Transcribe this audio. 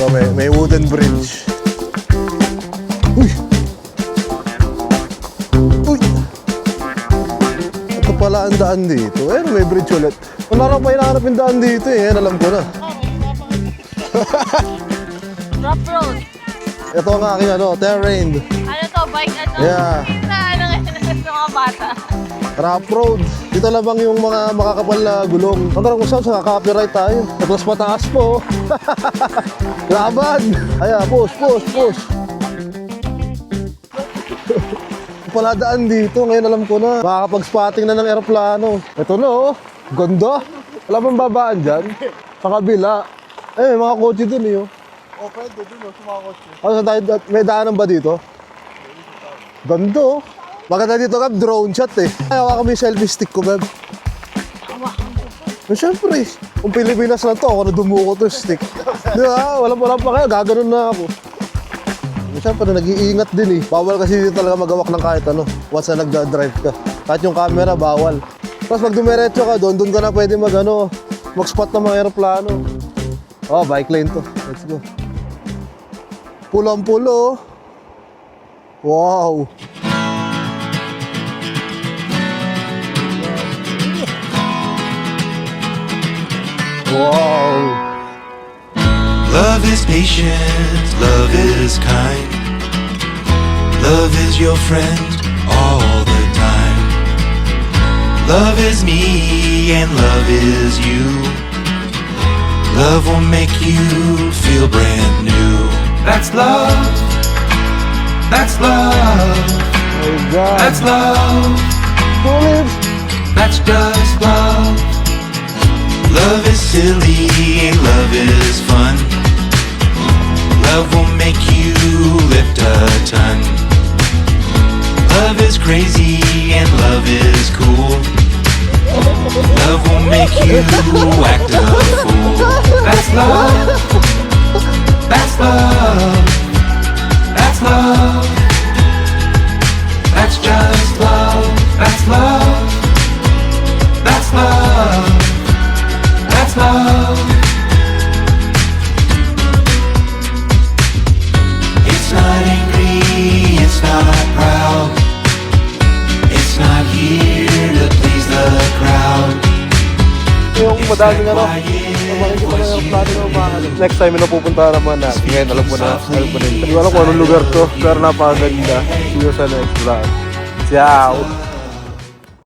So, may wooden bridge. Uy! Uy! Ito pala ang daan dito. Ayun, may bridge ulit. Wala na pa hinahanap yung daan dito eh. Yan, alam ko na. Rough road. Ito ang aking terrain. Ano to? Bike ano? Yeah. Sa mga bata. Rough road. Dito lamang yung mga makakapal na gulong. Hanggang kung saan sa copyright tayo. Tapos mataas po. Laban! Ayan, push. Pala daan dito. Ngayon alam ko na. Makakapag-spotting na ng aeroplano. Ito na oh. Ganda. Wala bang babaan dyan? Sa kabila. Eh, may mga kotse dun eh oh. O, pwede dun sa mga kotse. Ano sa tayo? May daanan ba dito? Ganda oh. Maganda dito Gab, drone shot eh. Ayaw kami selfie stick ko Gab. Eh, syempre, kung Pilipinas lang to, ako na dumuko to stick. Di ba? Walang pa kayo, gaganon na ako. Eh, syempre, nag-iingat din eh. Bawal kasi dito talaga magawak ng kahit ano. Once na nagda-drive ka. Kahit yung camera, bawal. Tapos pag dumiretso ka, doon ka na pwede mag-spot ng mga aeroplano. Oh, bike lane to. Let's go. Pulang-pulo. Wow. Wow. Love is patient, love is kind. Love is your friend all the time. Love is me and love is you. Love will make you feel brand new. That's love. That's love. My God. That's love. Tuloy. That's just love. Love is silly and love is fun. Love will make you lift a ton. Love is crazy and love is cool. Love will make you act a fool. That's love. That's love. That's love. That's just love. That's love. That's love. That's love. It's not angry, it's not proud. It's not here to please the crowd. Yung madaming makikita na yung plano ng umahanap. Next time na pupunta naman na. Ngayon alam mo na. Hindi ko alam kung anong lugar to. Pero napakaganda. See you sa next vlog. Ciao!